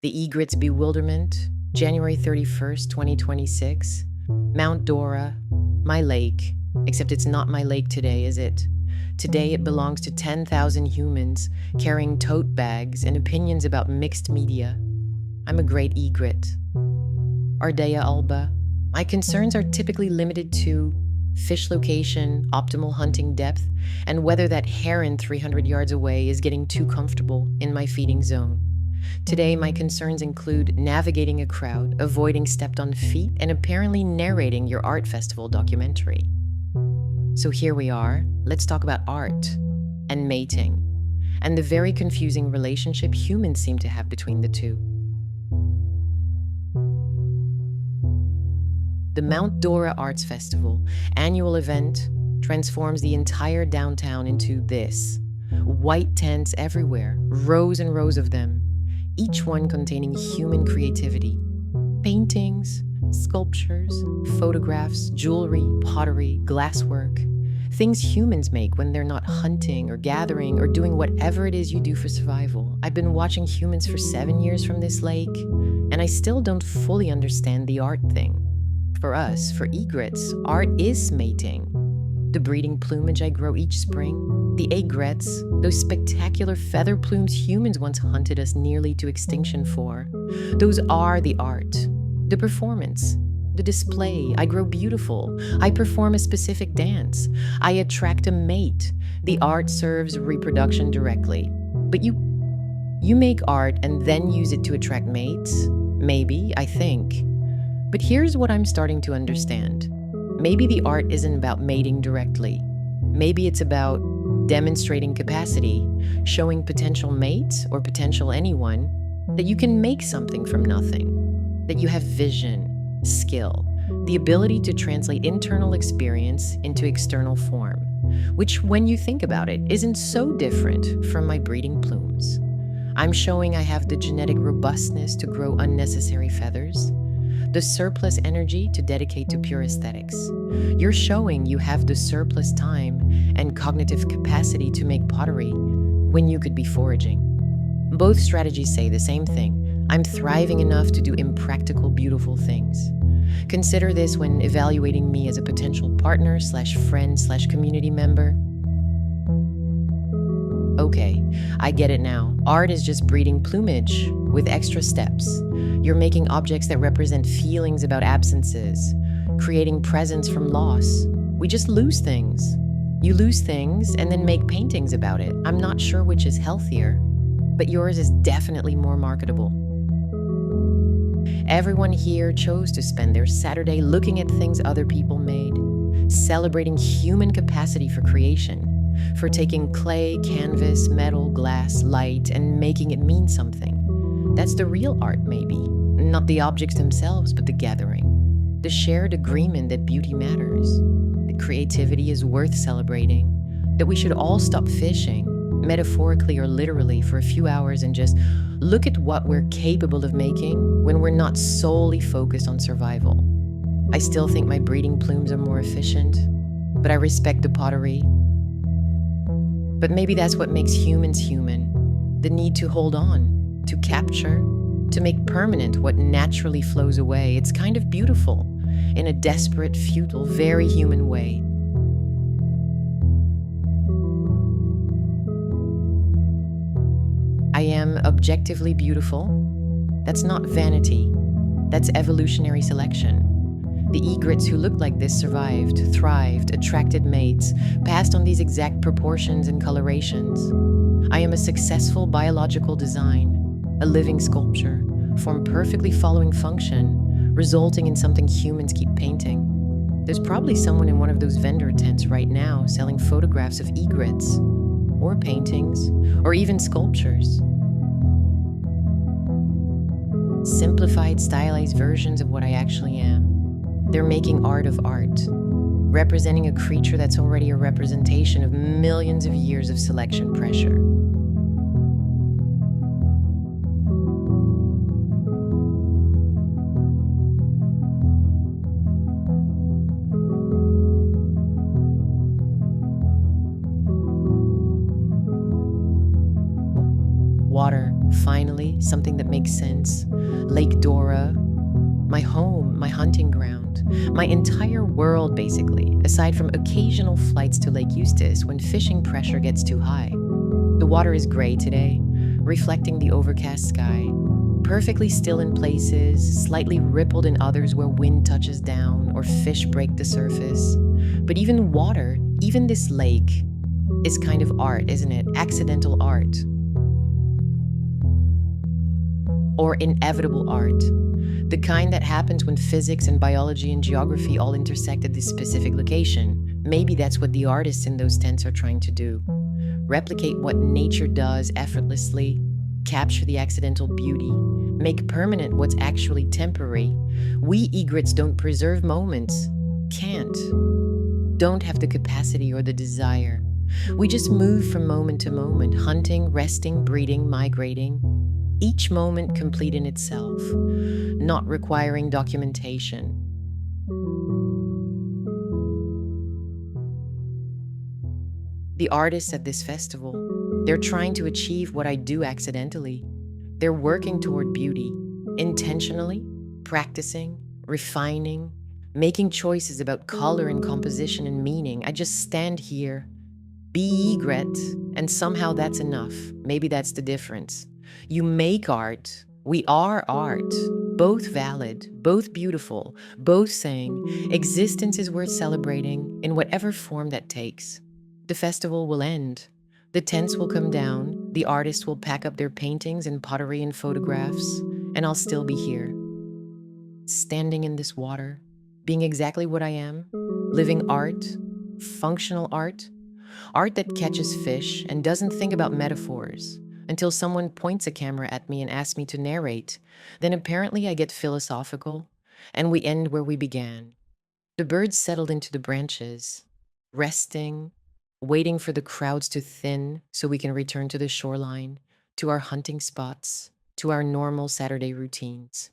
The Egret's bewilderment, January 31st, 2026. Mount Dora, my lake, except it's not my lake today, is it? Today it belongs to 10,000 humans carrying tote bags and opinions about mixed media. I'm a great egret. Ardea alba. My concerns are typically limited to fish location, optimal hunting depth, and whether that heron 300 yards away is getting too comfortable in my feeding zone. Today, my concerns include navigating a crowd, avoiding stepped-on feet, and apparently narrating your art festival documentary. So here we are. Let's talk about art and mating, and the very confusing relationship humans seem to have between the two. The Mount Dora Arts Festival, annual event, transforms the entire downtown into this. White tents everywhere, rows and rows of them, each one containing human creativity. Paintings, sculptures, photographs, jewelry, pottery, glasswork. Things humans make when they're not hunting or gathering or doing whatever it is you do for survival. I've been watching humans for 7 years from this lake, and I still don't fully understand the art thing. For us, for egrets, art is mating. The breeding plumage I grow each spring, the aigrettes, those spectacular feather plumes humans once hunted us nearly to extinction for. Those are the art, the performance, the display. I grow beautiful. I perform a specific dance. I attract a mate. The art serves reproduction directly. But you make art and then use it to attract mates? Maybe, I think. But here's what I'm starting to understand. Maybe the art isn't about mating directly. Maybe it's about demonstrating capacity, showing potential mates or potential anyone that you can make something from nothing, that you have vision, skill, the ability to translate internal experience into external form, which, when you think about it, isn't so different from my breeding plumes. I'm showing I have the genetic robustness to grow unnecessary feathers, the surplus energy to dedicate to pure aesthetics. You're showing you have the surplus time and cognitive capacity to make pottery when you could be foraging. Both strategies say the same thing. I'm thriving enough to do impractical, beautiful things. Consider this when evaluating me as a potential partner / friend / community member. Okay, I get it now. Art is just breeding plumage with extra steps. You're making objects that represent feelings about absences, creating presence from loss. We just lose things. You lose things and then make paintings about it. I'm not sure which is healthier, but yours is definitely more marketable. Everyone here chose to spend their Saturday looking at things other people made, celebrating human capacity for creation, for taking clay, canvas, metal, glass, light, and making it mean something. That's the real art, maybe. Not the objects themselves, but the gathering. The shared agreement that beauty matters, that creativity is worth celebrating, that we should all stop fishing, metaphorically or literally, for a few hours and just look at what we're capable of making when we're not solely focused on survival. I still think my breeding plumes are more efficient, but I respect the pottery. But maybe that's what makes humans human. The need to hold on, to capture, to make permanent what naturally flows away. It's kind of beautiful, in a desperate, futile, very human way. I am objectively beautiful. That's not vanity. That's evolutionary selection. The egrets who looked like this survived, thrived, attracted mates, passed on these exact proportions and colorations. I am a successful biological design, a living sculpture, formed perfectly following function, resulting in something humans keep painting. There's probably someone in one of those vendor tents right now selling photographs of egrets, or paintings, or even sculptures. Simplified, stylized versions of what I actually am. They're making art of art, representing a creature that's already a representation of millions of years of selection pressure. Water, finally, something that makes sense. Lake Dora, my home, my hunting ground, my entire world basically, aside from occasional flights to Lake Eustis when fishing pressure gets too high. The water is gray today, reflecting the overcast sky, perfectly still in places, slightly rippled in others where wind touches down or fish break the surface. But even water, even this lake, is kind of art, isn't it? Accidental art. Or inevitable art. The kind that happens when physics and biology and geography all intersect at this specific location. Maybe that's what the artists in those tents are trying to do. Replicate what nature does effortlessly, capture the accidental beauty, make permanent what's actually temporary. We egrets don't preserve moments. Can't. Don't have the capacity or the desire. We just move from moment to moment, hunting, resting, breeding, migrating. Each moment complete in itself, not requiring documentation. The artists at this festival, they're trying to achieve what I do accidentally. They're working toward beauty, intentionally, practicing, refining, making choices about color and composition and meaning. I just stand here, be egret, and somehow that's enough. Maybe that's the difference. You make art. We are art. Both valid, both beautiful, both saying existence is worth celebrating in whatever form that takes. The festival will end. The tents will come down. The artists will pack up their paintings and pottery and photographs. And I'll still be here, standing in this water, being exactly what I am, living art, functional art, art that catches fish and doesn't think about metaphors, until someone points a camera at me and asks me to narrate. Then apparently I get philosophical, and we end where we began. The birds settled into the branches, resting, waiting for the crowds to thin so we can return to the shoreline, to our hunting spots, to our normal Saturday routines.